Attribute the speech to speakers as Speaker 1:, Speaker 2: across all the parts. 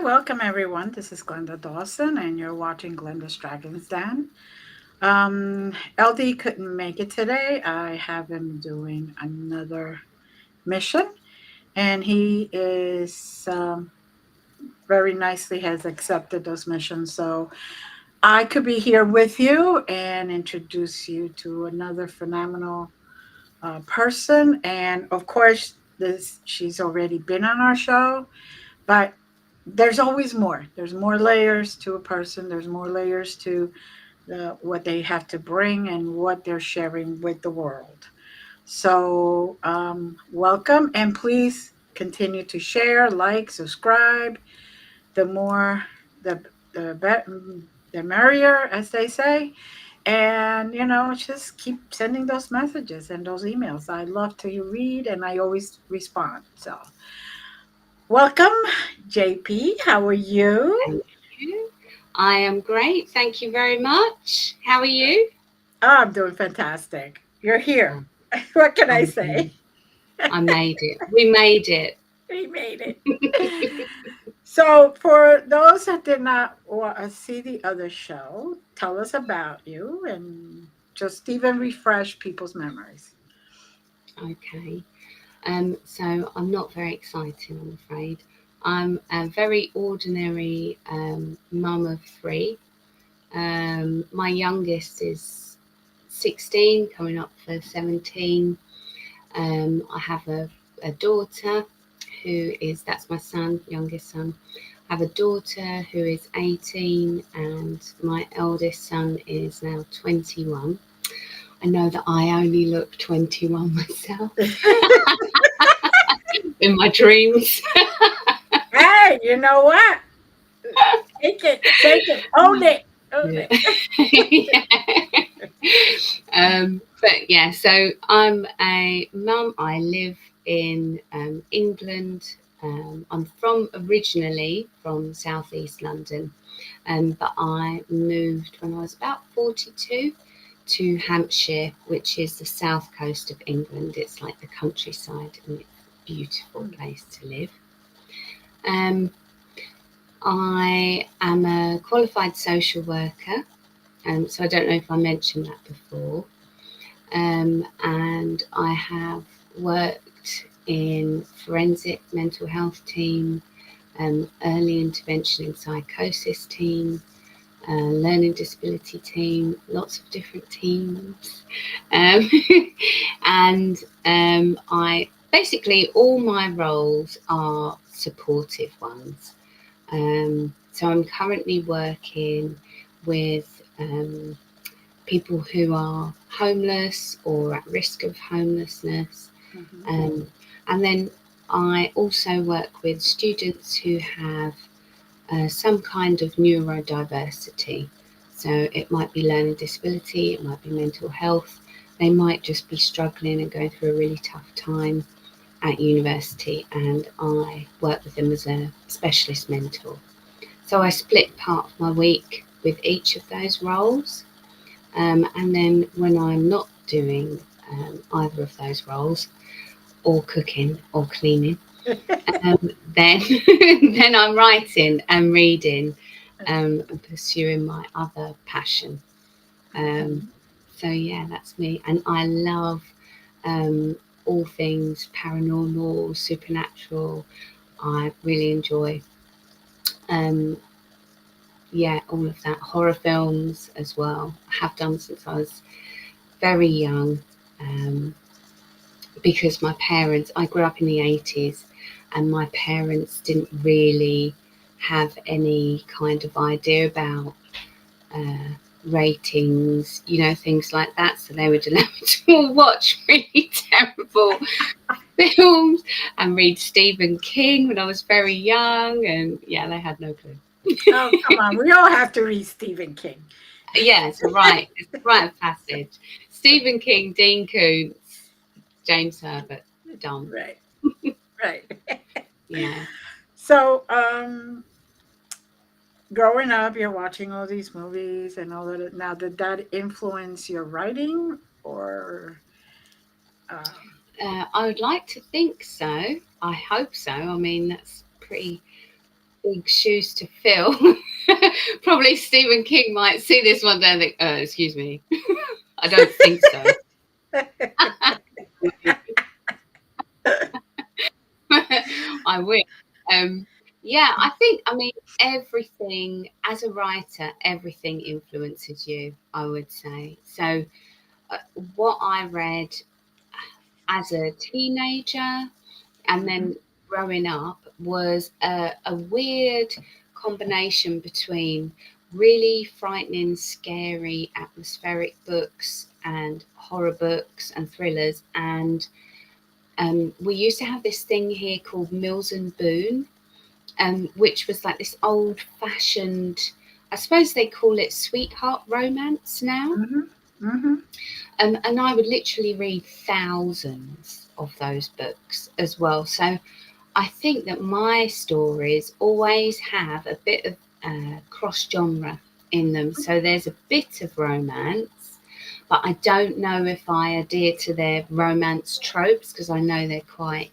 Speaker 1: welcome everyone. This is Glenda Dawson, and you're watching Glenda's Dragon's Den. LD couldn't make it today. I have him doing another mission, and he is very nicely has accepted those missions. So I could be here with you and introduce you to another phenomenal person. And of course, this she's already been on our show, but there's always more. There's more layers to a person. There's more layers to what they have to bring and what they're sharing with the world. So, welcome, and please continue to share, like, subscribe. The more, the the merrier, as they say. And just keep sending those messages and those emails. I love to read, and I always respond. So, welcome, JP. How are you?
Speaker 2: Thank you. I am great. Thank you very much. How are you?
Speaker 1: Oh, I'm doing fantastic. You're here.
Speaker 2: Um,
Speaker 1: What can I
Speaker 2: I'm
Speaker 1: say?
Speaker 2: good. I made it. We made it.
Speaker 1: We made it. So, for those that did not see the other show, tell us about you and just even refresh people's memories.
Speaker 2: Okay. So I'm not very exciting, I'm afraid. I'm a very ordinary mum of three. My youngest is 16, coming up for 17. I have a daughter that's my son, youngest son. I have a daughter who is 18, and my eldest son is now 21. I know that I only look 21 myself in my dreams.
Speaker 1: Hey, you know what? Take it, own
Speaker 2: Yeah.
Speaker 1: it.
Speaker 2: But yeah, so I'm a mum. I live in England. I'm originally from southeast London, but I moved when I was about 42 to Hampshire, which is the south coast of England. It's like the countryside, and it's a beautiful place to live. Um, I am a qualified social worker, so I don't know if I mentioned that before. And I have worked in forensic mental health team, early intervention in psychosis team, learning disability team, lots of different teams. Um, and I basically, all my roles are supportive ones. So I'm currently working with people who are homeless or at risk of homelessness.
Speaker 1: Mhm.
Speaker 2: And then I also work with students who have some kind of neurodiversity. So it might be learning disability, it might be mental health. They might just be struggling and going through a really tough time at university, and I work with them as a specialist mentor. So I split part of my week with each of those roles. And then when I'm not doing either of those roles, or cooking or cleaning, then then I'm writing and reading, and pursuing my other passion. Um,
Speaker 1: Mhm.
Speaker 2: so yeah, that's me, and I love all things paranormal, supernatural. I really enjoy um, yeah, all of that, horror films as well. I have done since I was very young, um, because I grew up in the 80s, and my parents didn't really have any kind of idea about uh, ratings, things like that. So they would allow me to watch really terrible films and read Stephen King when I was very young. And yeah, they had no clue.
Speaker 1: Oh, come on. We all have to read Stephen King.
Speaker 2: Yeah, it's a rite of passage. Stephen King, Dean Koontz, James Herbert, done.
Speaker 1: Right, right.
Speaker 2: Yeah.
Speaker 1: So, growing up, you're watching all these movies and all that. Now, did that influence your writing or? Um,
Speaker 2: I would like to think so. I hope so. I mean, that's pretty big shoes to fill. Probably Stephen King might see this one day and think, excuse me, I don't think so. I wish. Yeah, I mean, everything, as a writer, everything influences you, I would say. So, what I read as a teenager and then growing up was a weird combination between really frightening, scary, atmospheric books and horror books and thrillers. And we used to have this thing here called Mills and Boon, which was like this old fashioned, I suppose they call it sweetheart romance now. And I would literally read thousands of those books as well. So I think that my stories always have a bit of cross genre in them. So there's a bit of romance, but I don't know if I adhere to their romance tropes because I know they're quite,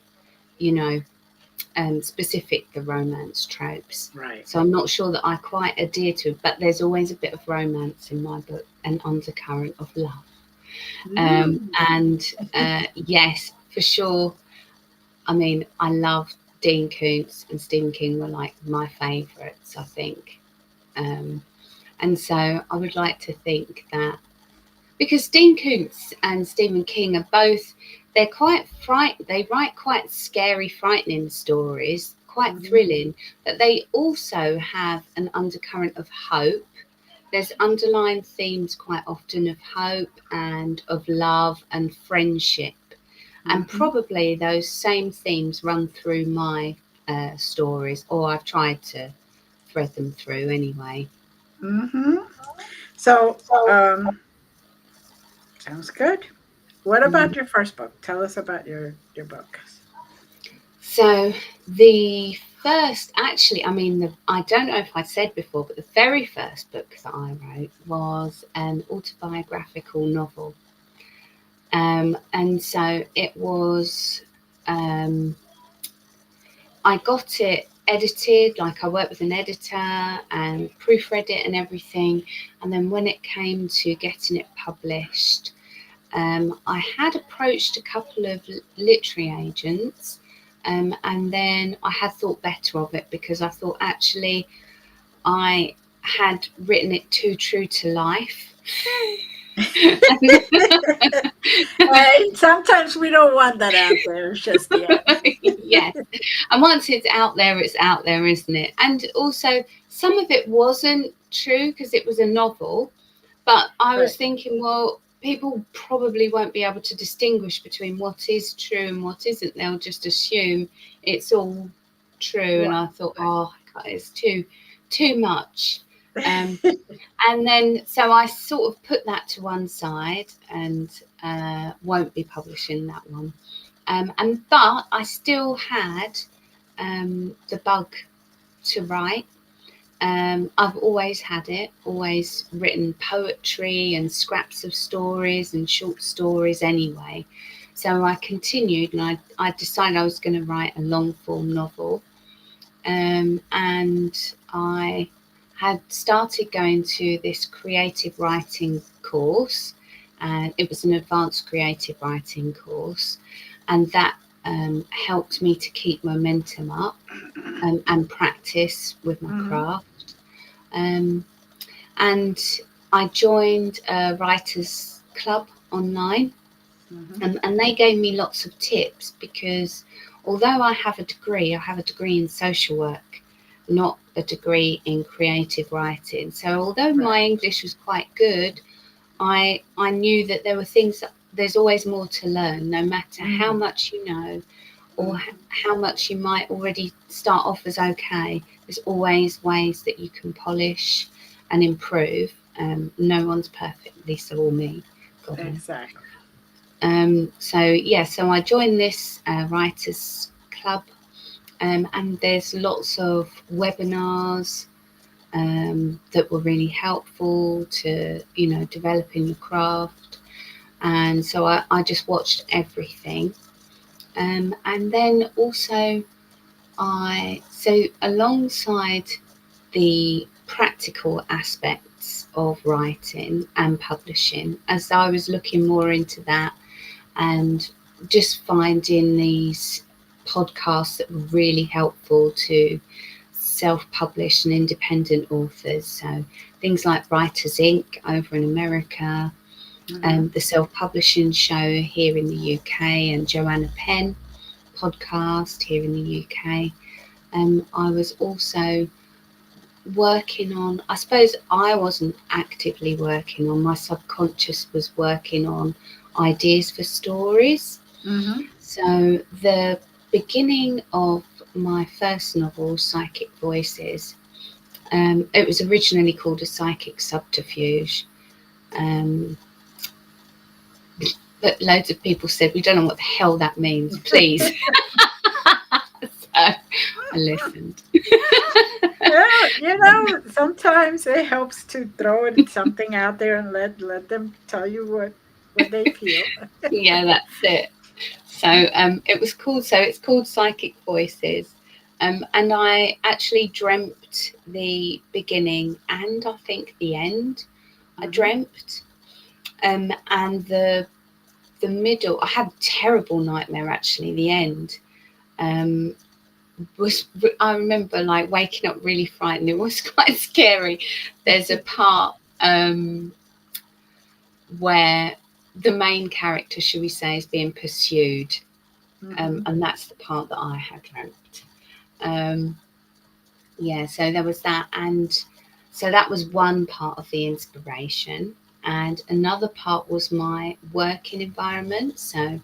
Speaker 2: specific, the romance tropes.
Speaker 1: Right.
Speaker 2: So I'm not sure that I quite adhere to it, but there's always a bit of romance in my book, an undercurrent of love. And yes, for sure. I mean, I love Dean Koontz and Stephen King were like my favourites, I think. And so I would like to think that because Dean Koontz and Stephen King are both, they're quite they write quite scary, frightening stories, quite thrilling, but they also have an undercurrent of hope. There's underlying themes quite often of hope and of love and friendship. And probably those same themes run through my stories, or I've tried to thread them through anyway.
Speaker 1: So, sounds good. What about your first book? Tell us about your book.
Speaker 2: So the first, actually, I mean, I don't know if I said before, but the very first book that I wrote was an autobiographical novel. And so it was, I got it edited, like I worked with an editor and proofread it and everything. And then when it came to getting it published, I had approached a couple of literary agents, and then I had thought better of it because I thought actually I had written it too true to life.
Speaker 1: Sometimes we don't want that out there. It's just the end.
Speaker 2: Yes. And once it's out there, isn't it? And also, some of it wasn't true because it was a novel. But I was thinking, well, people probably won't be able to distinguish between what is true and what isn't. They'll just assume it's all true. And I thought, oh, God, it's too much. And then, so I sort of put that to one side and won't be publishing that one. But I still had the bug to write. I've always had it, always written poetry and scraps of stories and short stories anyway. So I continued and I decided I was going to write a long form novel. And I had started going to this creative writing course, and it was an advanced creative writing course, and that helped me to keep momentum up and practice with my craft. And I joined a writers club online, and they gave me lots of tips because although I have a degree in social work, not a degree in creative writing. So although my English was quite good, I knew that there were things that there's always more to learn, no matter how much you know or how much you might already start off as okay. There's always ways that you can polish and improve. No one's perfect, least of all me. God
Speaker 1: exactly.
Speaker 2: So I joined this writers club, and there's lots of webinars that were really helpful to developing the craft. And so I just watched everything. And then also So alongside the practical aspects of writing and publishing, as I was looking more into that and just finding these podcasts that were really helpful to self-published and independent authors. So things like Writers Inc. over in America, the self-publishing show here in the UK, and Joanna Penn podcast here in the UK. I was also working on, I suppose I wasn't actively working on, my subconscious was working on ideas for stories. So the beginning of my first novel, Psychic Voices, it was originally called A Psychic Subterfuge. But loads of people said, we don't know what the hell that means, please. So I listened.
Speaker 1: Yeah, sometimes it helps to throw something out there and let them tell you what they feel.
Speaker 2: Yeah, that's it. So it's called Psychic Voices. And I actually dreamt the beginning and I think the end. I dreamt. And the middle, I had a terrible nightmare actually, the end. I remember like waking up really frightened. It was quite scary. There's a part where the main character, shall we say, is being pursued. And that's the part that I had dreamt. So there was that, and so that was one part of the inspiration, and another part was my working environment. So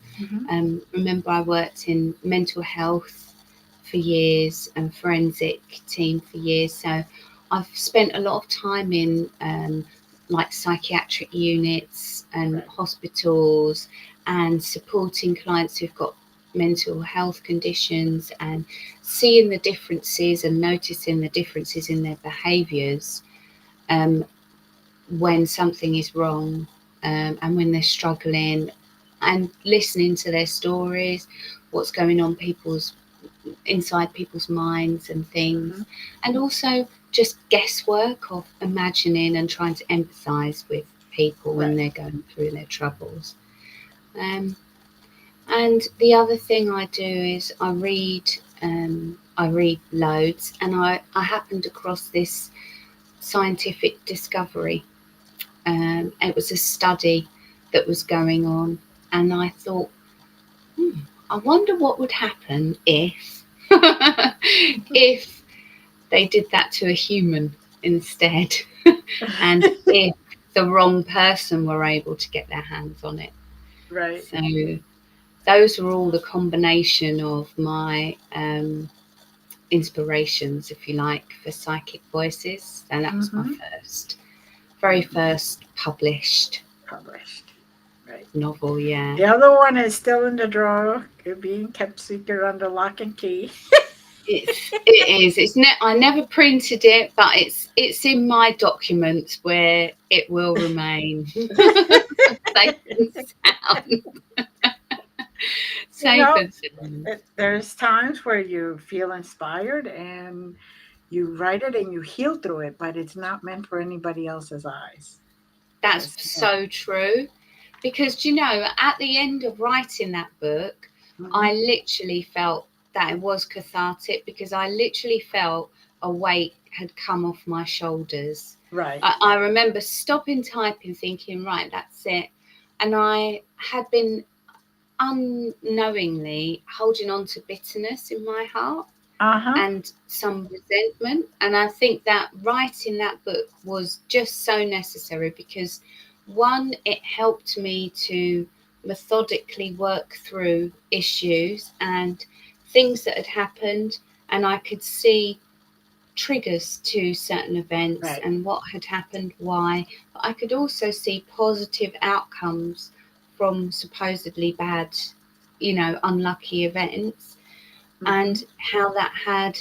Speaker 2: remember, I worked in mental health for years and forensic team for years, so I've spent a lot of time in like psychiatric units and hospitals and supporting clients who've got mental health conditions and seeing the differences and noticing the differences in their behaviours when something is wrong and when they're struggling, and listening to their stories, what's going on inside people's minds and things, and also just guesswork of imagining and trying to empathise with people when they're going through their troubles. And the other thing I do is I read loads, and I happened across this scientific discovery. It was a study that was going on, and I thought, I wonder what would happen if if they did that to a human instead, and if the wrong person were able to get their hands on it.
Speaker 1: Right.
Speaker 2: So those were all the combination of my inspirations, if you like, for Psychic Voices. And that was my very first published novel. Yeah.
Speaker 1: The other one is still in the drawer, being kept secret under lock and key.
Speaker 2: It is. I never printed it, but it's in my documents where it will remain. Safe and sound.
Speaker 1: There's times where you feel inspired and you write it and you heal through it, but it's not meant for anybody else's eyes.
Speaker 2: That's so true. Because, you know, at the end of writing that book, I literally felt that it was cathartic, because I literally felt a weight had come off my shoulders.
Speaker 1: Right.
Speaker 2: I remember stopping typing, thinking, right, that's it. And I had been unknowingly holding on to bitterness in my heart and some resentment. And I think that writing that book was just so necessary, because one, it helped me to methodically work through issues and things that had happened, and I could see triggers to certain events and what had happened, why. But I could also see positive outcomes from supposedly bad, unlucky events, and how that had,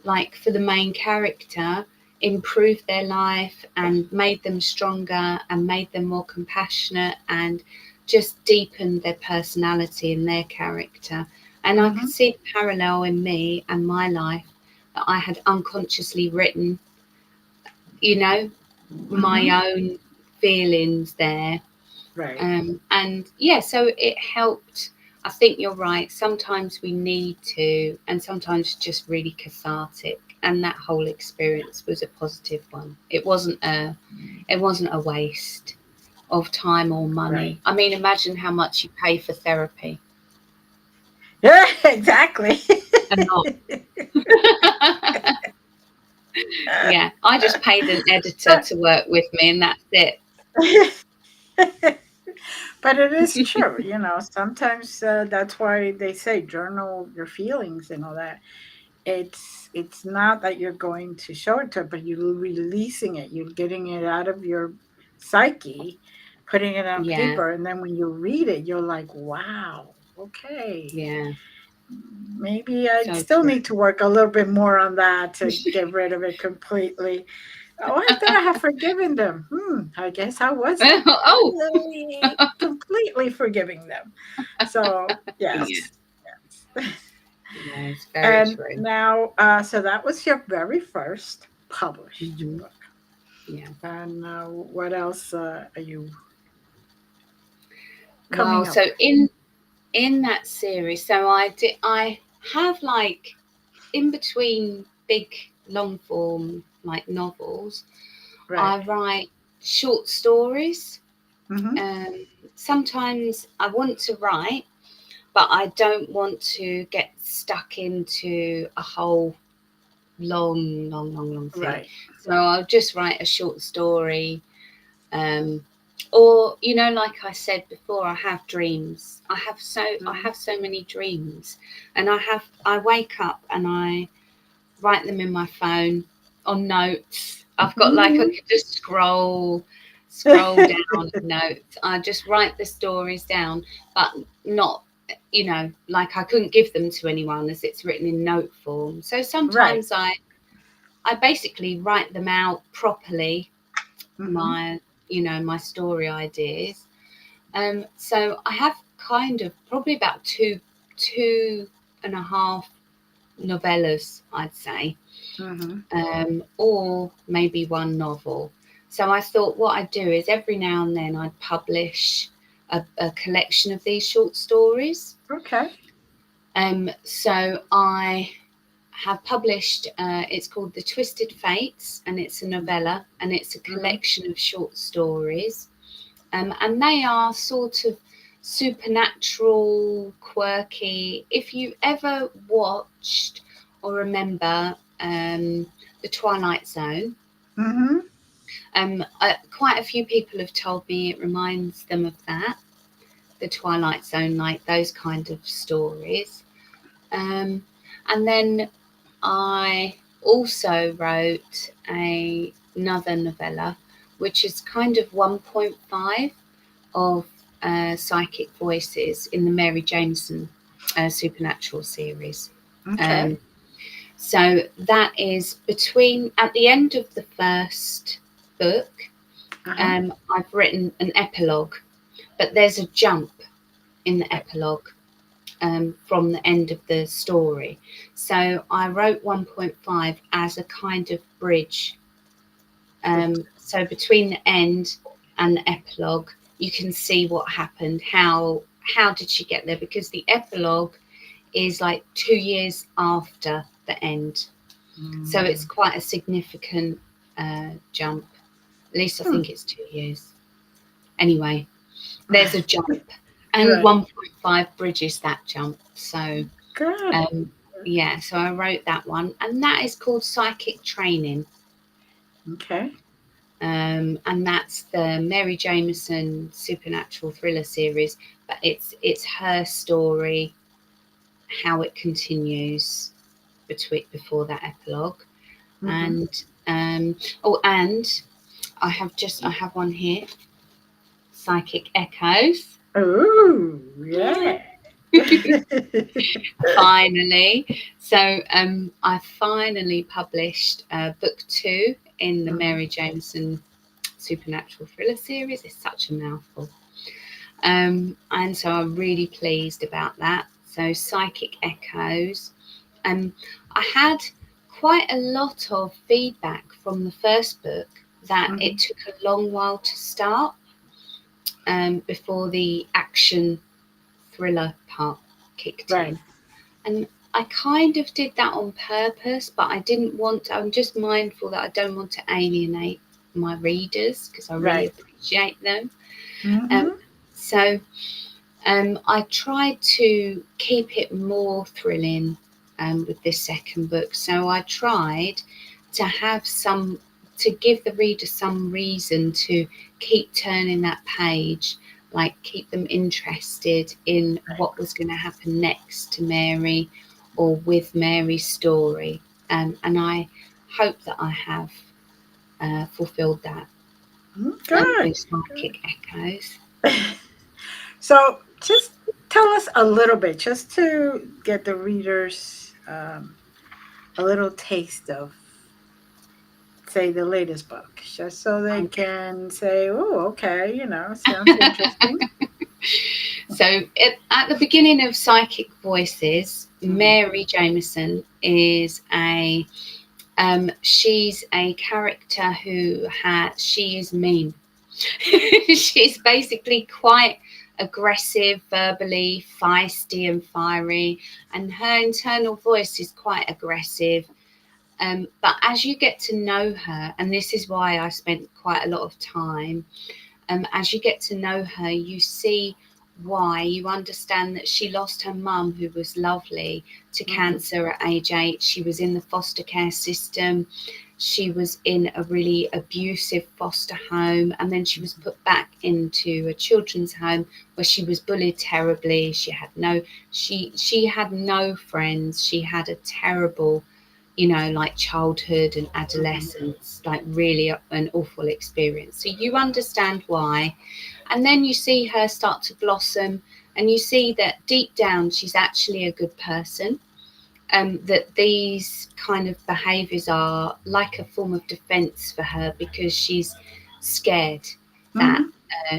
Speaker 2: like, for the main character, improved their life and made them stronger and made them more compassionate and just deepened their personality and their character. And I could
Speaker 1: Mhm.
Speaker 2: see the parallel in me and my life that I had unconsciously written, you know, my
Speaker 1: Mhm.
Speaker 2: own feelings there.
Speaker 1: Right.
Speaker 2: And yeah, so it helped. I think you're right. Sometimes we need to, and sometimes just really cathartic. And that whole experience was a positive one. It wasn't a waste of time or
Speaker 1: Right.
Speaker 2: money. I mean, imagine how much you pay for therapy.
Speaker 1: Yeah, exactly.
Speaker 2: A lot. Yeah, I just paid an editor
Speaker 1: But
Speaker 2: to work with me, and that's it.
Speaker 1: but it is true, sometimes that's why they say journal your feelings and all that. It's not that you're going to show it to her, but you're releasing it. You're getting it out of your psyche, putting it on
Speaker 2: Yeah,
Speaker 1: paper, and then when you read it, you're like, wow, okay.
Speaker 2: yeah,
Speaker 1: Maybe I
Speaker 2: so
Speaker 1: still
Speaker 2: true.
Speaker 1: need to work a little bit more on that to get rid of it completely. Oh, I thought I had forgiven them. I guess I wasn't
Speaker 2: Oh,
Speaker 1: really completely forgiving them. So,
Speaker 2: yeah,
Speaker 1: yes, yes.
Speaker 2: yeah, it's very
Speaker 1: And
Speaker 2: true.
Speaker 1: now, so that was your very first published
Speaker 2: Hmm.
Speaker 1: book.
Speaker 2: Yeah.
Speaker 1: And what else are you
Speaker 2: Well,
Speaker 1: coming up
Speaker 2: so
Speaker 1: with?
Speaker 2: in that series, so I have like in between big long form like novels,
Speaker 1: Right.
Speaker 2: I write short stories.
Speaker 1: Mm-hmm.
Speaker 2: Um, Sometimes I want to write, but I don't want to get stuck into a whole long thing.
Speaker 1: Right.
Speaker 2: So I'll just write a short story. Um, or like I said before, I have dreams. I
Speaker 1: Mm-hmm.
Speaker 2: have so many dreams, and I wake up and I write them in my phone on notes. I've got like I
Speaker 1: Mm-hmm.
Speaker 2: could just scroll down notes. I just write the stories down, but not like I couldn't give them to anyone as it's written in note form. So
Speaker 1: Right.
Speaker 2: sometimes I basically write them out properly,
Speaker 1: Mm-hmm.
Speaker 2: my my story ideas. So I have kind of probably about two and a half novellas, I'd say,
Speaker 1: Mm-hmm.
Speaker 2: or maybe one novel. So I thought what I'd do is every now and then I'd publish a collection of these short stories.
Speaker 1: Okay.
Speaker 2: So I have published, it's called The Twisted Fates, and it's a novella, and it's a
Speaker 1: Mm-hmm.
Speaker 2: collection of short stories. And they are sort of supernatural, quirky. If you ever watched or remember The Twilight Zone,
Speaker 1: Mm-hmm.
Speaker 2: quite a few people have told me it reminds them of that, The Twilight Zone, like those kind of stories. And then I also wrote another novella, which is kind of 1.5 of Psychic Voices in the Mary Jameson Supernatural series.
Speaker 1: Okay.
Speaker 2: Um, so that is at the end of the first book,
Speaker 1: Uh-huh.
Speaker 2: I've written an epilogue, but there's a jump in the
Speaker 1: Right.
Speaker 2: epilogue from the end of the story. So I wrote 1.5 as a kind of bridge. So between the end and the epilogue, you can see what happened. How did she get there? Because the epilogue is like 2 years after the end, so it's
Speaker 1: Mm.
Speaker 2: quite a significant jump. At least I
Speaker 1: Hmm.
Speaker 2: think it's 2 years. Anyway, there's a jump, and
Speaker 1: Right.
Speaker 2: 1.5 bridges that jump. So
Speaker 1: Good.
Speaker 2: um, yeah, so I wrote that one, and that is called Psychic Training.
Speaker 1: Okay.
Speaker 2: And that's the Mary Jameson supernatural thriller series, but it's her story, how it continues before that epilogue.
Speaker 1: Mm-hmm.
Speaker 2: And and I have one here, Psychic Echoes.
Speaker 1: Oh, yeah.
Speaker 2: Finally. So I finally published book 2 in the
Speaker 1: Mhm.
Speaker 2: Mary Jameson supernatural thriller series. It's such a mouthful. And so I'm really pleased about that. so Psychic Echoes. I had quite a lot of feedback from the first book that it took a long while to start before the action thriller part kicked in. And I kind of did that on purpose, but I didn't want to, I'm just mindful that I don't want to alienate my readers because I really appreciate them. So I tried to keep it more thrilling with this second book. So I tried to give the reader some reason to keep turning that page, like keep them interested in what was going to happen next to Mary or with Mary's story. And I hope that I have fulfilled that with Psychic Echoes.
Speaker 1: So just tell us a little bit, just to get the readers a little taste of, say, the latest book, just so they can say, oh, okay, sounds interesting.
Speaker 2: So at the beginning of Psychic Voices, Mary Jameson is she's a character she is mean. She's basically quite aggressive, verbally feisty and fiery, and her internal voice is quite aggressive. But as you get to know her, and this is why I spent quite a lot of time, as you get to know her, you see why. You understand that she lost her mum, who was lovely, to cancer at age 8. She was in the foster care system. She was in a really abusive foster home, and then she was put back into a children's home where she was bullied terribly. She had no friends. She had a terrible, like childhood and adolescence, like really an awful experience. So you understand why. And then you see her start to blossom, and you see that deep down she's actually a good person. That these kind of behaviours are like a form of defence for her, because she's scared that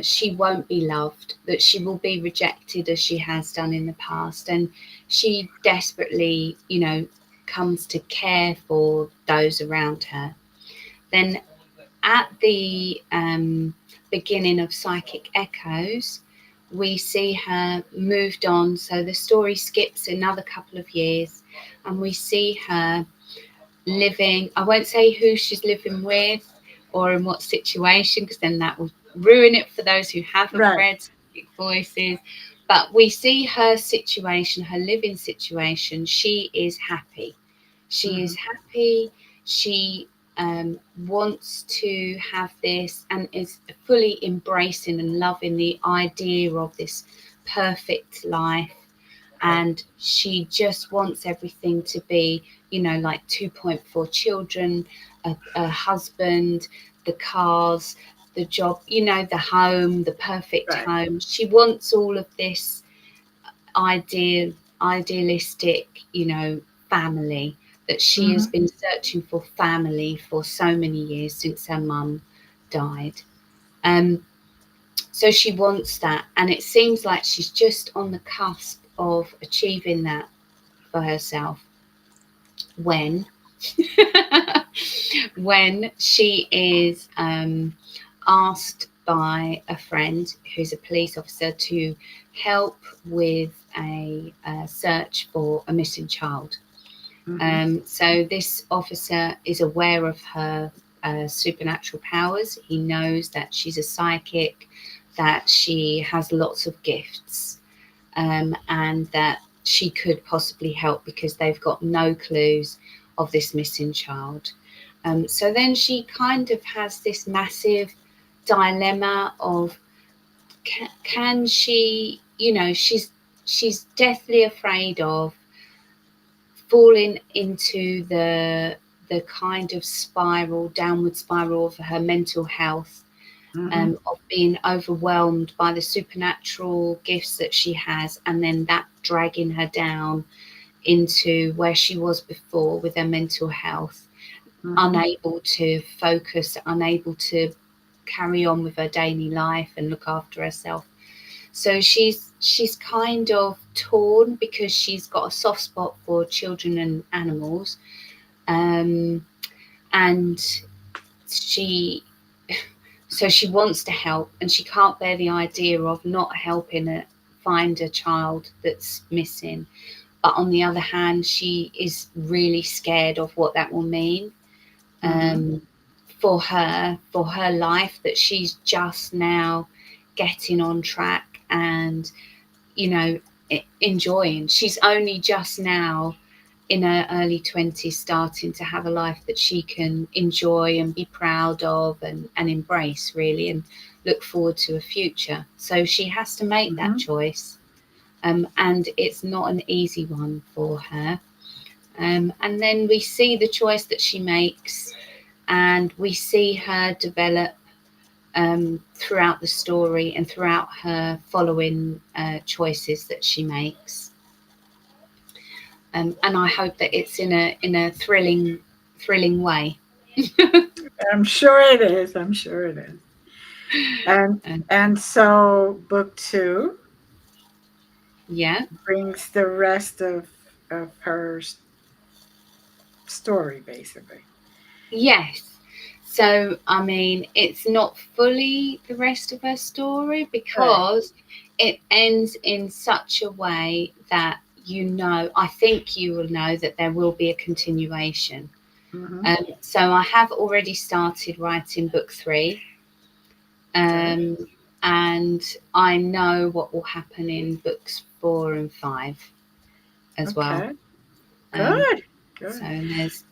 Speaker 2: she won't be loved, that she will be rejected as she has done in the past. And she desperately, comes to care for those around her. Then at the beginning of Psychic Echoes, we see her moved on. So the story skips another couple of years, and we see her living, I won't say who she's living with or in what situation, because then that will ruin it for those who haven't read Psychic Voices. But we see her situation, her living situation. She is happy. She is happy. She wants to have this, and is fully embracing and loving the idea of this perfect life. And she just wants everything to be, like 2.4 children, a husband, the cars, the job, the home, the perfect home. She wants all of this idealistic, family, that she has been searching for, family, for so many years since her mum died. So she wants that, and it seems like she's just on the cusp of achieving that for herself when she is asked by a friend who's a police officer to help with a search for a missing child. So this officer is aware of her supernatural powers. He knows that she's a psychic, that she has lots of gifts, and that she could possibly help, because they've got no clues of this missing child. So then she kind of has this massive dilemma of, can she, she's deathly afraid of falling into the kind of downward spiral of her mental health, of being overwhelmed by the supernatural gifts that she has, and then that dragging her down into where she was before with her mental health, unable to focus, unable to carry on with her daily life and look after herself. So she's she's kind of torn because she's got a soft spot for children and animals, and she so she wants to help, and she can't bear the idea of not helping find a child that's missing. But on the other hand, she is really scared of what that will mean,
Speaker 1: Mm-hmm.
Speaker 2: um, for her life, that she's just now getting on track and, you know, enjoying. She's only just now in her early 20s starting to have a life that she can enjoy and be proud of, and embrace, really, and look forward to a future. So she has to make that
Speaker 1: Mm-hmm.
Speaker 2: choice, and it's not an easy one for her. And then we see the choice that she makes, and we see her develop throughout the story and throughout her following choices that she makes. And I hope that it's in a thrilling way.
Speaker 1: I'm sure it is. I'm sure it is. And
Speaker 2: Um,
Speaker 1: and so book two
Speaker 2: yeah,
Speaker 1: brings the rest of her story, basically.
Speaker 2: yes. So I mean, it's not fully the rest of her story
Speaker 1: Right.
Speaker 2: because it ends in such a way that, I think you will know that there will be a continuation.
Speaker 1: Mm-hmm.
Speaker 2: So I have already started writing book three,
Speaker 1: Okay.
Speaker 2: um, and I know what will happen in books 4 and 5 as well.
Speaker 1: Okay.
Speaker 2: Um,
Speaker 1: Good.
Speaker 2: so
Speaker 1: Good.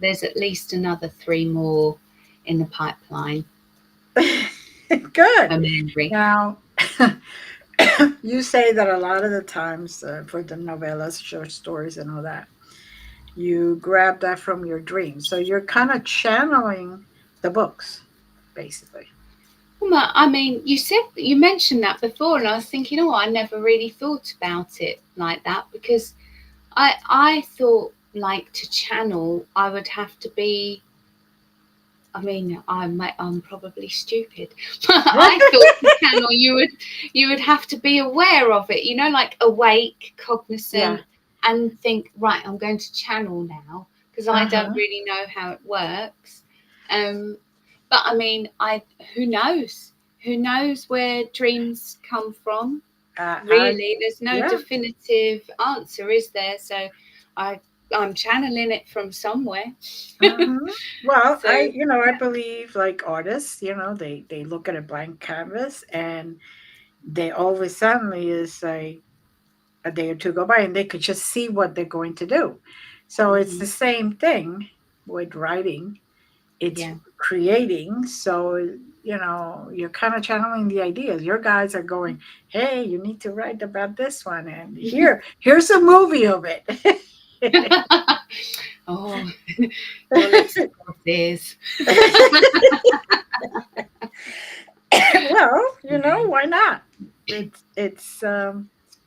Speaker 2: there's at least another 3 more in the pipeline
Speaker 1: Good.
Speaker 2: for Mary.
Speaker 1: Now, you say that a lot of the times for the novellas, short stories, and all that, you grab that from your dreams. So you're kind of channeling the books, basically.
Speaker 2: Well, I mean, you mentioned that before, and I was thinking, oh, I never really thought about it like that, because I thought, like, to channel, I would have to be. I mean, I'm probably stupid. I thought to channel, you would have to be aware of it, like awake,
Speaker 1: Yeah.
Speaker 2: cognizant, and think, right, I'm going to channel now, because I
Speaker 1: Uh
Speaker 2: don't
Speaker 1: huh.
Speaker 2: really know how it works. Um, but I mean, who knows? Who knows where dreams come from?
Speaker 1: I
Speaker 2: Really, there's no
Speaker 1: yeah.
Speaker 2: definitive answer, is there? So I I'm channeling it from somewhere.
Speaker 1: Hmm. Well,
Speaker 2: So
Speaker 1: I
Speaker 2: yeah.
Speaker 1: believe like artists, they look at a blank canvas and they all of a suddenly is like a day or two go by and they could just see what they're going to do. So it's the
Speaker 2: Mhm.
Speaker 1: same thing with writing. It's
Speaker 2: Yeah.
Speaker 1: creating. So, you're kind of channeling the ideas. Your guys are going, hey, you need to write about this one. And here's a movie of it.
Speaker 2: Oh, bullets to crosses.
Speaker 1: Well,
Speaker 2: Yeah.
Speaker 1: why not? It's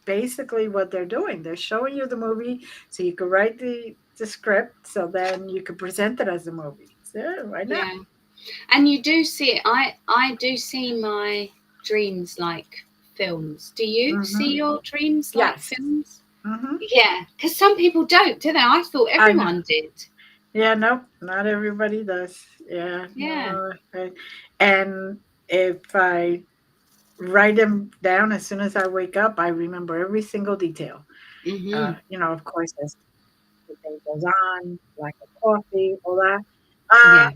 Speaker 1: basically what they're doing. They're showing you the movie so you can write the script so then you can present it as a movie. So why not?
Speaker 2: Yeah. And you do see it. I do see my dreams like films. Do you see
Speaker 1: Hmm.
Speaker 2: your dreams like
Speaker 1: Yes.
Speaker 2: films?
Speaker 1: Hmm.
Speaker 2: Yeah, because some people don't, do they? I thought
Speaker 1: I know.
Speaker 2: everyone did.
Speaker 1: Yeah, nope, not everybody does. Yeah,
Speaker 2: Yeah.
Speaker 1: no. And if I write them down as soon as I wake up, I remember every single detail.
Speaker 2: Mhm.
Speaker 1: Of course, as the day goes on, like a coffee, all that.
Speaker 2: Yeah.
Speaker 1: Uh,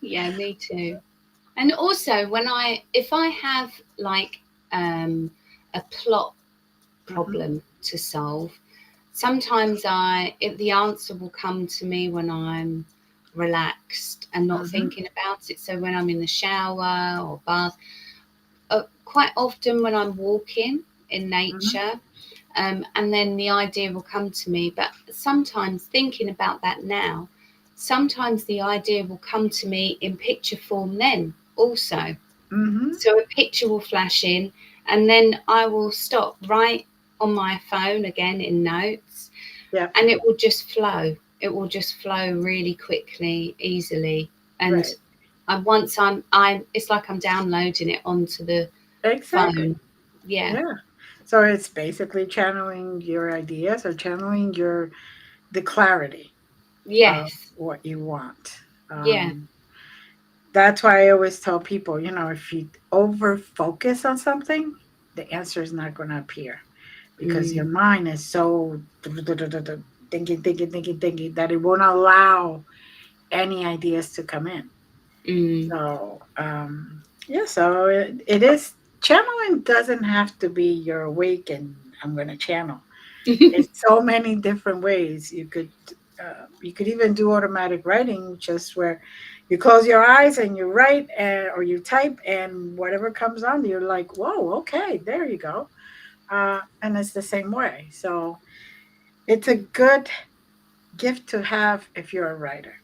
Speaker 2: Yeah, me too. And also, if I have like a plot
Speaker 1: mhm,
Speaker 2: problem to solve, sometimes the answer will come to me when I'm relaxed and not
Speaker 1: mhm,
Speaker 2: thinking about it. So when I'm in the shower or bath, quite often when I'm walking in
Speaker 1: mhm,
Speaker 2: nature, and then the idea will come to me. But sometimes, thinking about that now, sometimes the idea will come to me in picture form then also.
Speaker 1: mhm.
Speaker 2: So a picture will flash in, and then I will stop right on my phone again in notes,
Speaker 1: Yeah,
Speaker 2: and it will just flow. It will just flow really quickly, easily, and
Speaker 1: right.
Speaker 2: once it's like I'm downloading it onto the
Speaker 1: Exactly.
Speaker 2: phone. Yeah.
Speaker 1: Yeah. So it's basically channeling your ideas or channeling the clarity of
Speaker 2: Yes.
Speaker 1: what you want.
Speaker 2: Yeah.
Speaker 1: Um, that's why I always tell people, if you over focus on something, the answer is not going to appear because your
Speaker 2: Mm,
Speaker 1: mind is so thinking that it won't allow any ideas to come in.
Speaker 2: mm.
Speaker 1: So, yeah, so it is channeling doesn't have to be you're awake and I'm going to channel. It's so many different ways you could even do automatic writing, just where you close your eyes and you write or you type and whatever comes on, you're like, whoa, okay, there you go. And it's the same way. So it's a good gift to have if you're a writer.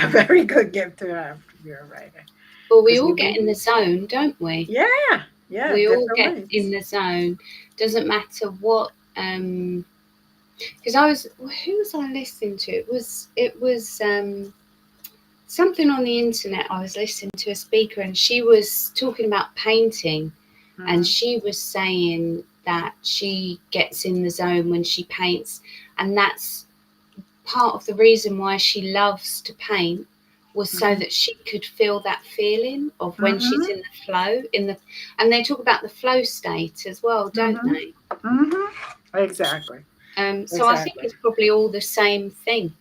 Speaker 1: A
Speaker 2: Yeah.
Speaker 1: very good gift to have if you're a writer.
Speaker 2: Well, we
Speaker 1: Because
Speaker 2: all
Speaker 1: you
Speaker 2: get
Speaker 1: be,
Speaker 2: in the zone, don't we?
Speaker 1: yeah, yeah,
Speaker 2: We all
Speaker 1: different
Speaker 2: get in
Speaker 1: ways.
Speaker 2: the zone. Doesn't matter what. Because I was, who was I listening to? It was something on the internet. I was listening to a speaker, and she was talking about painting, and
Speaker 1: Hmm.
Speaker 2: she was saying that she gets in the zone when she paints, and that's part of the reason why she loves to paint was so
Speaker 1: Hmm.
Speaker 2: that she could feel that feeling of when she's
Speaker 1: Hmm.
Speaker 2: in the flow and they talk about the flow state as well, don't
Speaker 1: Hmm.
Speaker 2: they?
Speaker 1: Hmm. Exactly.
Speaker 2: So I think
Speaker 1: Exactly.
Speaker 2: it's probably all the same thing.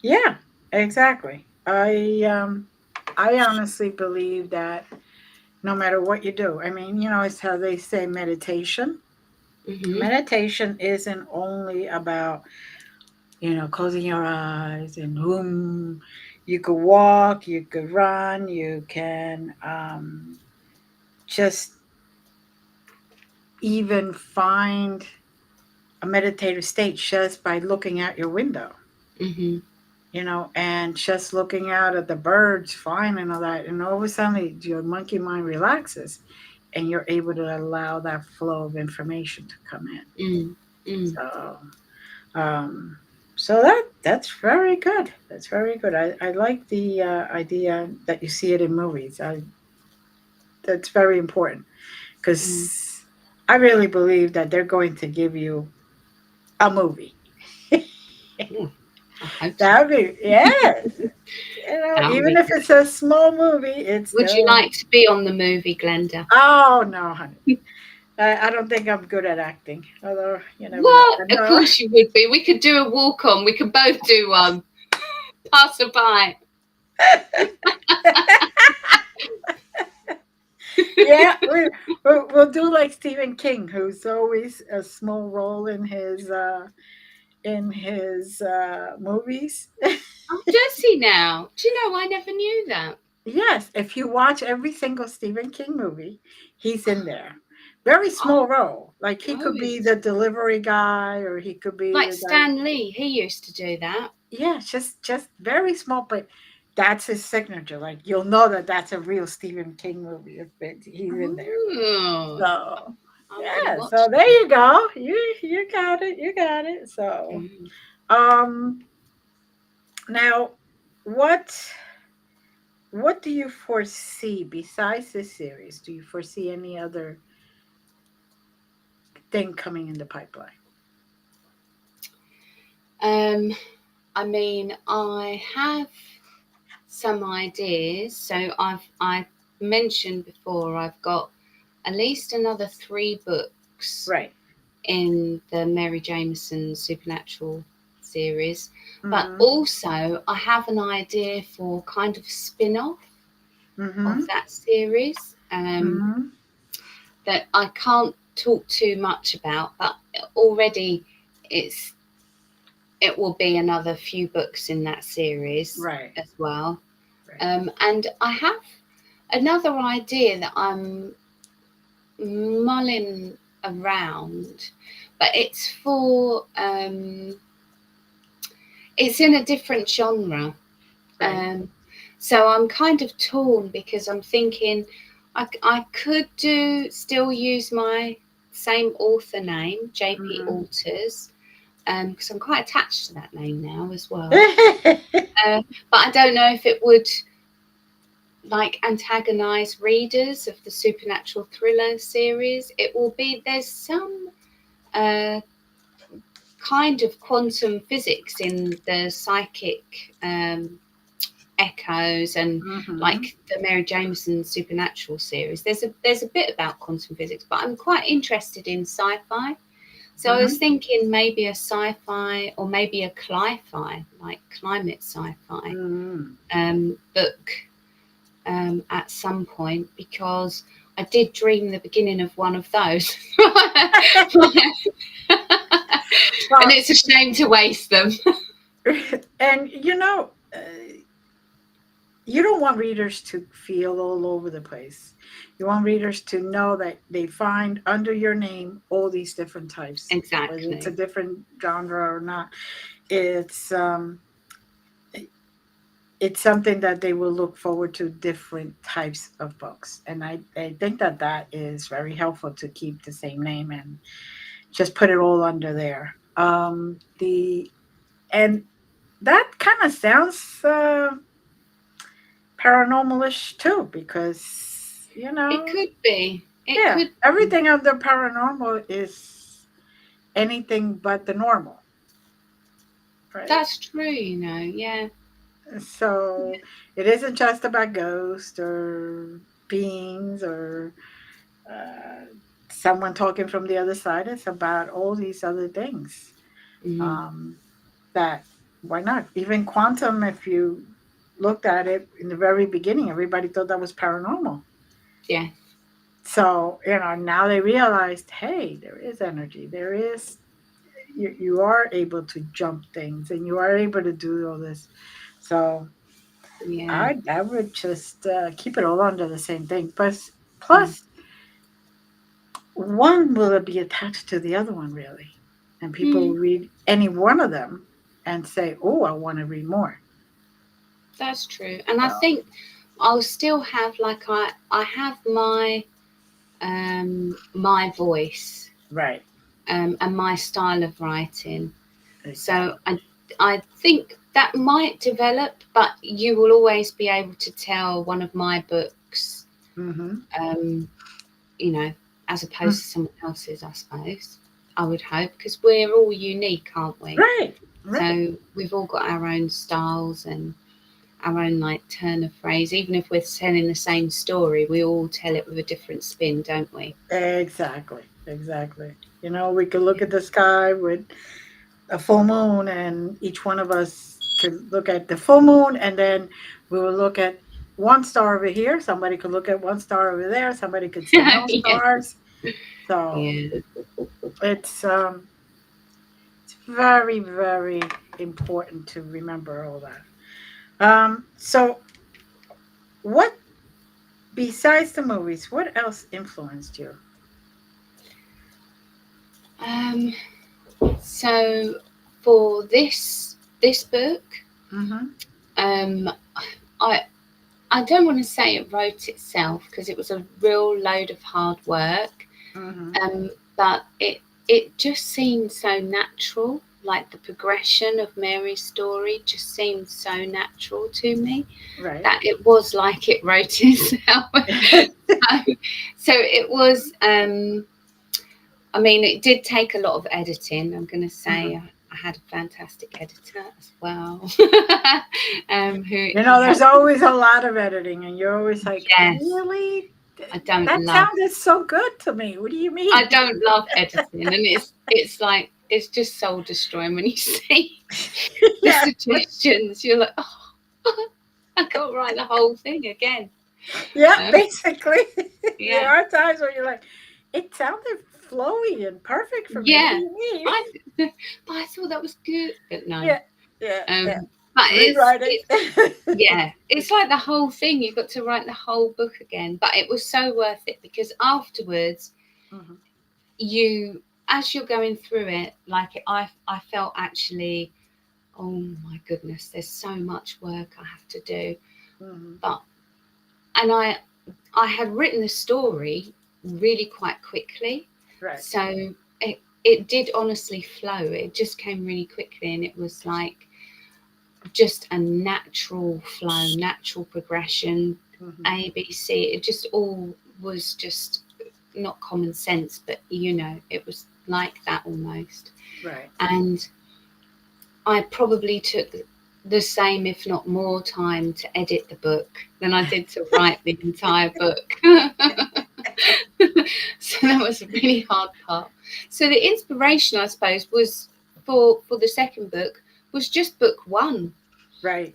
Speaker 1: Yeah, exactly. I honestly believe that no matter what you do, I mean, it's how they say meditation.
Speaker 2: Hmm.
Speaker 1: Meditation isn't only about, closing your eyes and whom you could walk, you could run, you can just even find a meditative state just by looking out your window,
Speaker 2: Hmm.
Speaker 1: and just looking out at the birds flying and all that. And all of a sudden, your monkey mind relaxes and you're able to allow that flow of information to come in.
Speaker 2: Mm. Mm.
Speaker 1: So, um, that's very good. That's very good. I like the idea that you see it in movies. That's very important
Speaker 2: Mm.
Speaker 1: because I really believe that they're going to give you a movie.
Speaker 2: Mm. I hope so.
Speaker 1: That would be, yes.
Speaker 2: That would
Speaker 1: Even
Speaker 2: be
Speaker 1: if
Speaker 2: good.
Speaker 1: it's a small movie, it's
Speaker 2: Would you
Speaker 1: still.
Speaker 2: like to be on the movie, Glenda?
Speaker 1: Oh no, honey. I don't think I'm good at acting. Although you never know.
Speaker 2: What?
Speaker 1: I
Speaker 2: Of
Speaker 1: know.
Speaker 2: course you would be. We could do a walk on. We could both do one. Passerby.
Speaker 1: Yeah, we'll do like Stephen King, who's always a small role in his movies.
Speaker 2: Oh, does he now? Do you know, I never knew that.
Speaker 1: Yes, if you watch every single Stephen King movie, he's in there. Very
Speaker 2: Oh,
Speaker 1: small role. Like he
Speaker 2: oh,
Speaker 1: could be
Speaker 2: it's
Speaker 1: the delivery guy, or he could be
Speaker 2: like
Speaker 1: the guy.
Speaker 2: Stan Lee. He used to do that.
Speaker 1: Yeah, just very small, but that's his signature. Like you'll know that that's a real Stephen King movie if he's in there.
Speaker 2: Oh,
Speaker 1: So
Speaker 2: I'm going to
Speaker 1: yeah,
Speaker 2: watch
Speaker 1: so there
Speaker 2: that.
Speaker 1: you go. You got it. You got it. So
Speaker 2: Mm.
Speaker 1: um now what what do you foresee besides this series? Do you foresee any other thing coming in the pipeline?
Speaker 2: Um, I mean, I have some ideas. So I mentioned before I've got at least another 3 books
Speaker 1: Right.
Speaker 2: in the Mary Jameson Supernatural series, but
Speaker 1: Mm-hmm.
Speaker 2: also I have an idea for kind of spin-off of
Speaker 1: Mm-hmm.
Speaker 2: that series
Speaker 1: Mm-hmm.
Speaker 2: that I can't talk too much about, but already it's it will be another few books in that series
Speaker 1: Right.
Speaker 2: as well.
Speaker 1: Right.
Speaker 2: And I have another idea that I'm mulling around, but it's in a different genre.
Speaker 1: Right.
Speaker 2: Um, so I'm kind of torn because I'm thinking I could still use my same author name, JP
Speaker 1: Mm-hmm.
Speaker 2: Alters, because I'm quite attached to that name now as well. Uh, but I don't know if it would like antagonize readers of the supernatural thriller series. It will be, there's some uh, kind of quantum physics in the psychic echoes, and
Speaker 1: Mm-hmm.
Speaker 2: like the Mary Jameson supernatural series. There's a bit about quantum physics, but I'm quite interested in sci-fi. So I was
Speaker 1: Mm-hmm.
Speaker 2: thinking maybe a sci-fi or maybe a cli-fi, like climate sci-fi
Speaker 1: Mm-hmm.
Speaker 2: book at some point, because I did dream the beginning of one of those. And
Speaker 1: Well,
Speaker 2: it's a shame to waste them.
Speaker 1: and you don't want readers to feel all over the place. You want readers to know that they find under your name all these different types, whether it's a
Speaker 2: Exactly.
Speaker 1: different genre or not. It's um, it's something that they will look forward to different types of books, and I think that that is very helpful to keep the same name and just put it all under there. The and that kind of sounds paranormalish too, because
Speaker 2: It could be. It
Speaker 1: yeah,
Speaker 2: could be.
Speaker 1: everything under paranormal is anything but the normal, right?
Speaker 2: That's true, you know. Yeah.
Speaker 1: So it isn't just about ghosts or beings or uh, someone talking from the other side. It's about all these other things.
Speaker 2: Mm,
Speaker 1: Um, that why not? Even quantum, if you looked at it in the very beginning, everybody thought that was paranormal.
Speaker 2: yeah.
Speaker 1: So, now they realized, hey, there is energy. There is, you are able to jump things and you are able to do all this. So,
Speaker 2: Yeah.
Speaker 1: I would just keep it all under the same thing. But
Speaker 2: Mm,
Speaker 1: plus, one will be attached to the other one, really. And people will
Speaker 2: mm,
Speaker 1: read any one of them and say, oh, I want to read more.
Speaker 2: that's true. And I
Speaker 1: So,
Speaker 2: think I'll still have, like, I have my voice,
Speaker 1: right.
Speaker 2: and my style of writing. So
Speaker 1: Exactly.
Speaker 2: I think that might develop, but you will always be able to tell one of my books,
Speaker 1: Mm-hmm.
Speaker 2: um, you know, as opposed to someone else's, I suppose. I would hope, because we're all unique, aren't we?
Speaker 1: Right. Right.
Speaker 2: So we've all got our own styles and our own, like, turn of phrase. Even if we're telling the same story, we all tell it with a different spin, don't we?
Speaker 1: Exactly. Exactly. We could look at the sky with a full moon, and each one of us could look at the full moon, and then we will look at one star over here. Somebody could look at one star over there. Somebody could say no
Speaker 2: Yeah.
Speaker 1: stars. So
Speaker 2: Yeah.
Speaker 1: it's it's very, very important to remember all that. So what besides the movies, what else influenced you?
Speaker 2: Um, so for this book,
Speaker 1: Mm-hmm.
Speaker 2: um, I I don't want to say it wrote itself, because it was a real load of hard work.
Speaker 1: Mm-hmm.
Speaker 2: But it just seemed so natural. Like, the progression of Mary's story just seemed so natural to me,
Speaker 1: Right.
Speaker 2: that it was like it wrote itself. so, so it was. I mean, it did take a lot of editing. I'm going to say
Speaker 1: Mhm.
Speaker 2: I had a fantastic editor as well, who
Speaker 1: There's
Speaker 2: helped.
Speaker 1: always a lot of editing, and you're always like,
Speaker 2: Yes,
Speaker 1: really?
Speaker 2: I don't
Speaker 1: That
Speaker 2: love.
Speaker 1: sounded so good to me. What do you
Speaker 2: I
Speaker 1: mean?
Speaker 2: don't love editing, and it's like, it's just soul destroying when you see the
Speaker 1: Yeah.
Speaker 2: suggestions. You're like, oh, I can't write the whole thing again.
Speaker 1: Yeah,
Speaker 2: Um,
Speaker 1: basically. There
Speaker 2: yeah,
Speaker 1: are times where you're like, it sounded flowy and perfect for me. What do
Speaker 2: yeah.
Speaker 1: you mean?
Speaker 2: I but I thought that was good, but no.
Speaker 1: Yeah, yeah, yeah.
Speaker 2: But
Speaker 1: Rewrite
Speaker 2: it's
Speaker 1: it.
Speaker 2: yeah, it's like the whole thing. You've got to write the whole book again. But it was so worth it, because afterwards,
Speaker 1: Mhm,
Speaker 2: you, as you're going through it, like, I felt actually, oh my goodness, there's so much work I have to do.
Speaker 1: mhm.
Speaker 2: But and I had written the story really quite quickly,
Speaker 1: Right.
Speaker 2: so it did honestly flow. It just came really quickly, and it was like just a natural flow, natural progression.
Speaker 1: Mhm.
Speaker 2: A, B, C. It just all was just not common sense, but it was like that almost.
Speaker 1: Right.
Speaker 2: And I probably took the same, if not more, time to edit the book than I did to write the entire book. So that was a really hard part. So the inspiration, I suppose, was for the second book was just book one.
Speaker 1: Right.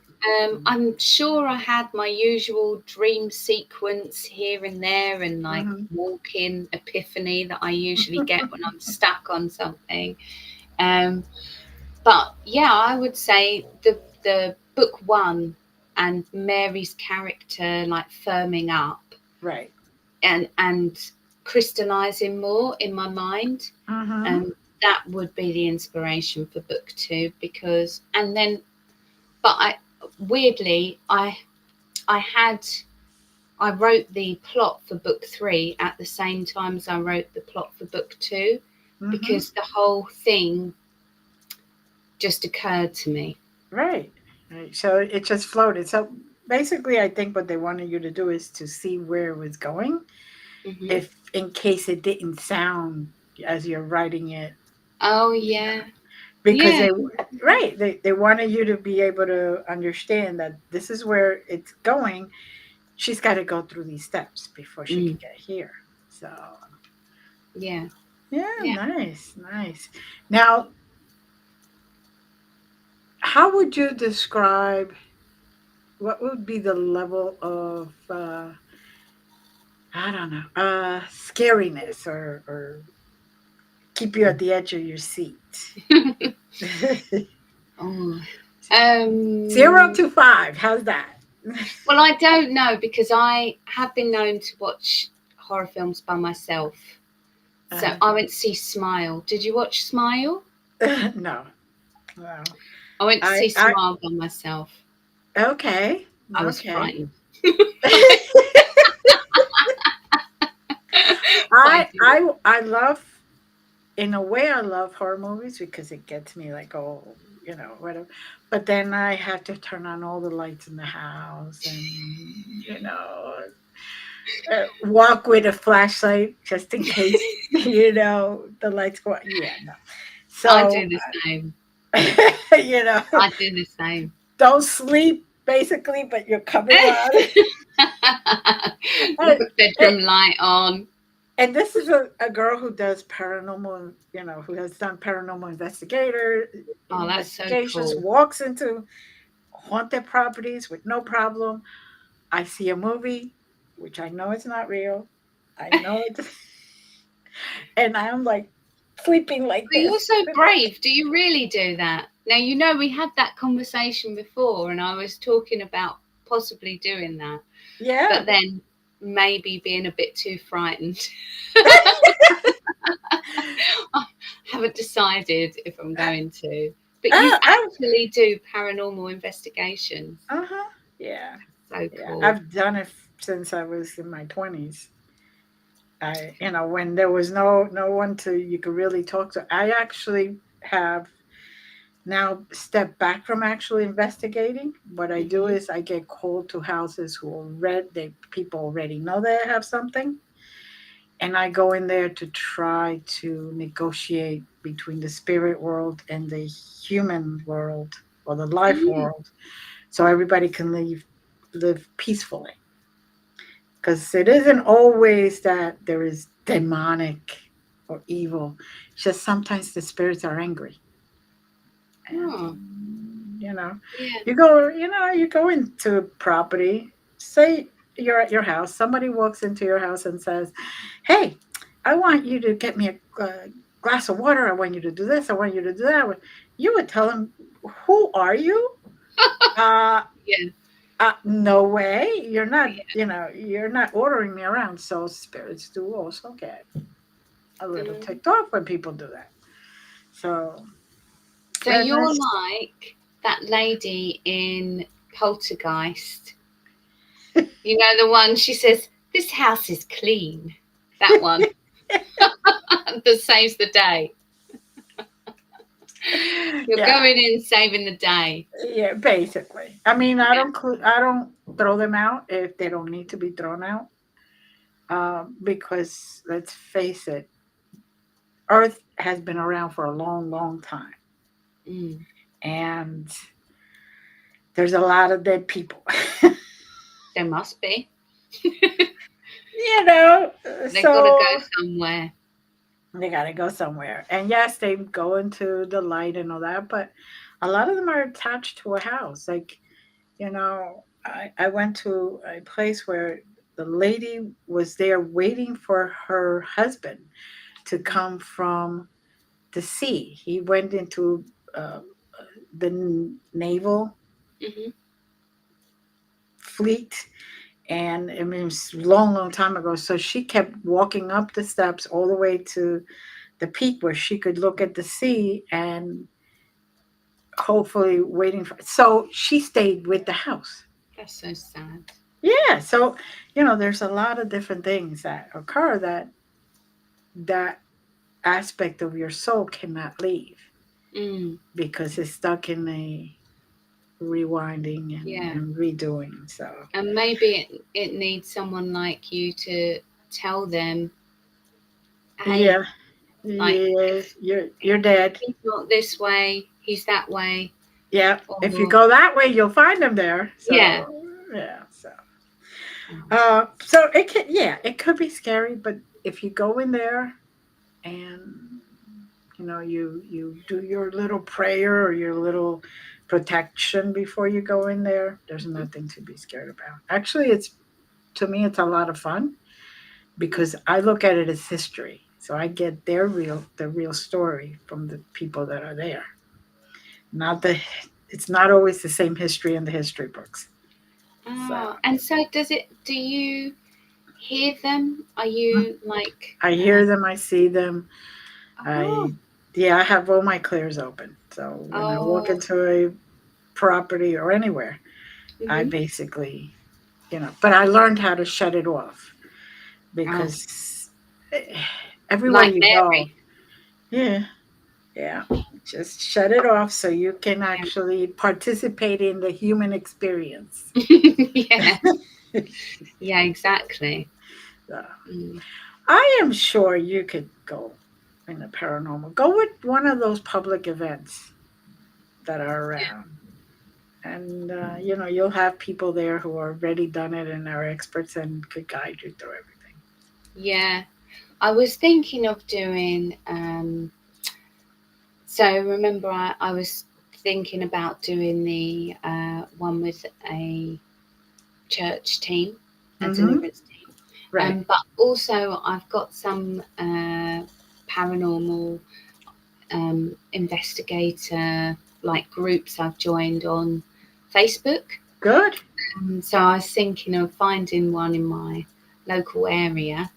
Speaker 2: I'm sure I had my usual dream sequence here and there, and like
Speaker 1: Mhm.
Speaker 2: walk-in epiphany that I usually get when I'm stuck on something. Um, but yeah, I would say the book one and Mary's character like firming up
Speaker 1: Right.
Speaker 2: and crystallizing more in my mind.
Speaker 1: Mhm.
Speaker 2: Um, that would be the inspiration for book two because, and then, but I weirdly I had I wrote the plot for book three at the same time as I wrote the plot for book two
Speaker 1: Mhm.
Speaker 2: because the whole thing just occurred to me.
Speaker 1: Right. Right. So it just floated. So basically, I think what they wanted you to do is to see where it was going,
Speaker 2: Hmm.
Speaker 1: if in case it didn't sound as you're writing it,
Speaker 2: Oh
Speaker 1: you know,
Speaker 2: yeah,
Speaker 1: because
Speaker 2: yeah,
Speaker 1: they wanted you to be able to understand that this is where it's going. She's got to go through these steps before she
Speaker 2: mm,
Speaker 1: could get here. So
Speaker 2: yeah,
Speaker 1: yeah,
Speaker 2: yeah.
Speaker 1: nice, nice. Now, how would you describe what would be the level of I don't know, scariness or keep you at the edge of your seat?
Speaker 2: Oh,
Speaker 1: 0 to 5. How's that?
Speaker 2: well, I don't know because I have been known to watch horror films by myself. So
Speaker 1: uh,
Speaker 2: I went to see Smile. Did you watch Smile?
Speaker 1: no, no.
Speaker 2: I went to see
Speaker 1: I
Speaker 2: Smile by myself.
Speaker 1: okay,
Speaker 2: I was
Speaker 1: okay.
Speaker 2: frightened. I did.
Speaker 1: I love, in a way, I love horror movies because it gets me like, oh, whatever. But then I have to turn on all the lights in the house and walk with a flashlight just in case the lights go out. Yeah, no.
Speaker 2: I
Speaker 1: So
Speaker 2: do the same.
Speaker 1: you know,
Speaker 2: I do the same.
Speaker 1: don't sleep basically, but you're coming on. And,
Speaker 2: Bedroom light on.
Speaker 1: and this is a girl who does paranormal, who has done paranormal
Speaker 2: Oh, that's so
Speaker 1: investigations,
Speaker 2: cool.
Speaker 1: walks into haunted properties with no problem. I see a movie, which I know it's not real. I know it's, and I'm like sleeping like
Speaker 2: But you're
Speaker 1: this.
Speaker 2: so brave. Do you really do that? Now, we had that conversation before, and I was talking about possibly doing that, but
Speaker 1: Yeah.
Speaker 2: then maybe being a bit too frightened. I haven't decided if I'm going to. But you
Speaker 1: I
Speaker 2: actually do paranormal investigations.
Speaker 1: uh-huh. Yeah.
Speaker 2: So
Speaker 1: Yeah.
Speaker 2: cool.
Speaker 1: I've done it since I was in my 20s. When there was no one to you could really talk to. I actually have now stepped back from actually investigating. What I do
Speaker 2: Hmm.
Speaker 1: is I get called to houses who already people already know they have something, and I go in there to try to negotiate between the spirit world and the human world or the life
Speaker 2: Mm.
Speaker 1: world, so everybody can live peacefully. Because it isn't always that there is demonic or evil. It's just sometimes the spirits are angry, and
Speaker 2: Oh,
Speaker 1: you know,
Speaker 2: yeah.
Speaker 1: you go into property. Say you're at your house. Somebody walks into your house and says, "Hey, I want you to get me a glass of water. I want you to do this. I want you to do that." You would tell them, "Who are you?" Uh,
Speaker 2: Yeah.
Speaker 1: no way. You're not,
Speaker 2: Yeah.
Speaker 1: you're not ordering me around. So spirits do also get a little
Speaker 2: Mm.
Speaker 1: ticked off when people do that. So,
Speaker 2: So
Speaker 1: and
Speaker 2: you're
Speaker 1: that's,
Speaker 2: like that lady in Poltergeist. You know the one she says, "This house is clean." That one that saves the day. You're
Speaker 1: Yeah,
Speaker 2: going in saving the day.
Speaker 1: yeah, basically. I mean,
Speaker 2: Yeah.
Speaker 1: I don't throw them out if they don't need to be thrown out. Because let's face it, Earth has been around for a long, long time,
Speaker 2: Mm.
Speaker 1: and there's a lot of dead people.
Speaker 2: There must be.
Speaker 1: You know,
Speaker 2: They've got to go
Speaker 1: so
Speaker 2: somewhere.
Speaker 1: they got to go somewhere. And yes, they go into the light and all that, but a lot of them are attached to a house. Like, I went to a place where the lady was there waiting for her husband to come from the sea. He went into uh, the naval
Speaker 2: Hmm.
Speaker 1: fleet, and I mean, it was a long, long time ago. So she kept walking up the steps all the way to the peak where she could look at the sea and hopefully waiting for. So she stayed with the house.
Speaker 2: That's so sad.
Speaker 1: Yeah. So, there's a lot of different things that occur that aspect of your soul cannot leave
Speaker 2: Mm.
Speaker 1: because it's stuck in a rewinding
Speaker 2: Yeah.
Speaker 1: and redoing. So,
Speaker 2: And maybe it needs someone like you to tell them, hey,
Speaker 1: yeah.
Speaker 2: like
Speaker 1: Yeah,
Speaker 2: if
Speaker 1: you're dead.
Speaker 2: he's not this way, he's that way,
Speaker 1: Yeah, if you
Speaker 2: or
Speaker 1: go that way, you'll find them there.
Speaker 2: yeah.
Speaker 1: So yeah,
Speaker 2: Oh,
Speaker 1: so it could be scary, but if you go in there and you do your little prayer or your little protection before you go in there, there's
Speaker 2: mhm.
Speaker 1: nothing to be scared about. Actually, it's to me it's a lot of fun because I look at it as history. So I get the real story from the people that are there. Not the it's not always the same history in the history books. So
Speaker 2: Oh, and so does it? Do you hear them? Are you like?
Speaker 1: I hear them, I see them.
Speaker 2: Oh,
Speaker 1: I Yeah, I have all my clears open. So when I walk
Speaker 2: oh,
Speaker 1: into a property or anywhere, I
Speaker 2: hmm,
Speaker 1: basically, but I learned how to shut it off
Speaker 2: oh,
Speaker 1: because eh, everywhere
Speaker 2: like
Speaker 1: you go,
Speaker 2: Mary.
Speaker 1: yeah, yeah, just shut it off so you can
Speaker 2: Yeah,
Speaker 1: actually participate in the human experience.
Speaker 2: yeah, yeah, exactly.
Speaker 1: So,
Speaker 2: Mm.
Speaker 1: I am sure you could go in the paranormal. Go with one of those public events that are around. And, you'll have people there who are already done it and are experts and could guide you through everything.
Speaker 2: Yeah, I was thinking of doing. So remember, I was thinking about doing the one with a church team, a
Speaker 1: Mm-hmm.
Speaker 2: deliverance team.
Speaker 1: Right.
Speaker 2: But also, I've got some paranormal investigator like groups I've joined on Facebook.
Speaker 1: Good.
Speaker 2: So I was thinking of finding one in my local area,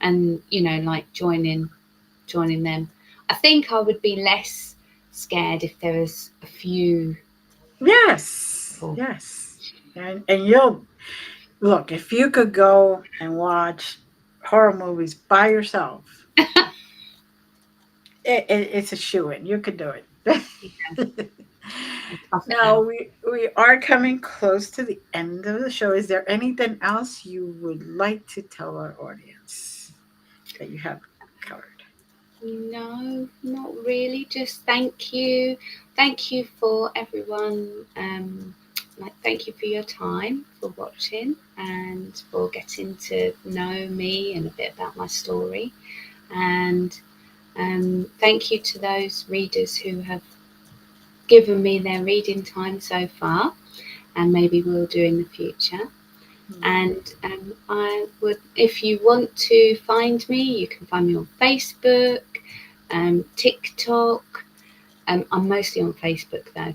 Speaker 2: and like joining them. I think I would be less scared if there was a few
Speaker 1: Yes.
Speaker 2: people.
Speaker 1: Yes. And you'll look, if you could go and watch horror movies by yourself, it's a shoe in. You could do
Speaker 2: Yeah,
Speaker 1: it.
Speaker 2: and tough it
Speaker 1: Now
Speaker 2: out.
Speaker 1: we are coming close to the end of the show. Is there anything else you would like to tell our audience that you have covered?
Speaker 2: No, not really. Just thank you. Thank you for everyone. Thank you for your time, for watching, and for getting to know me and a bit about my story. And thank you to those readers who have given me their reading time so far, and maybe will do in the future.
Speaker 1: Hmm.
Speaker 2: And I would, if you want to find me, you can find me on Facebook, TikTok. I'm mostly on Facebook though,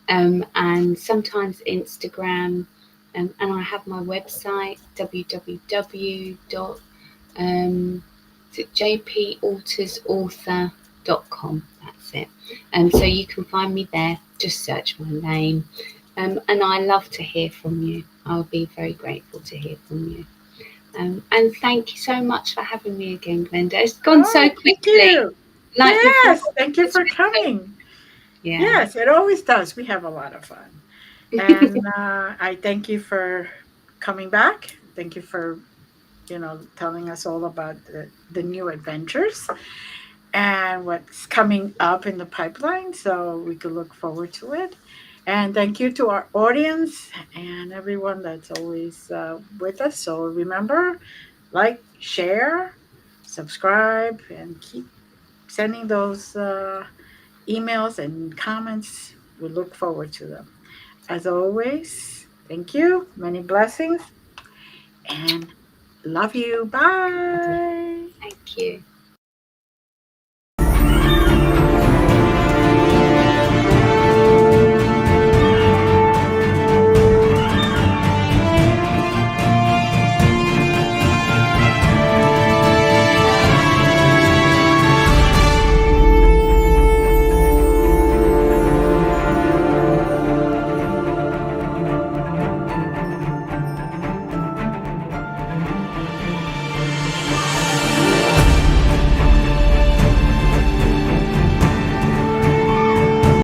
Speaker 2: and sometimes Instagram. And I have my website www dot jpaltersauthor.com. That's it. So you can find me there. Just search my name. And I love to hear from you. I'll be very grateful to hear from you. And thank you so much for having me again, Glenda. It's gone so
Speaker 1: Oh, thank
Speaker 2: quickly.
Speaker 1: you.
Speaker 2: Like the 4
Speaker 1: Yes, thank you
Speaker 2: hours
Speaker 1: for
Speaker 2: went so
Speaker 1: coming.
Speaker 2: Yeah.
Speaker 1: Yes, it always does. We have a lot of fun. And I thank you for coming back. Thank you for, telling us all about the new adventures and what's coming up in the pipeline so we could look forward to it. And thank you to our audience and everyone that's always with us. So remember, like, share, subscribe, and keep sending those emails and comments. We look forward to them. As always, thank you. Many blessings and love you.
Speaker 2: Lovely.
Speaker 1: Bye.
Speaker 2: Thank you.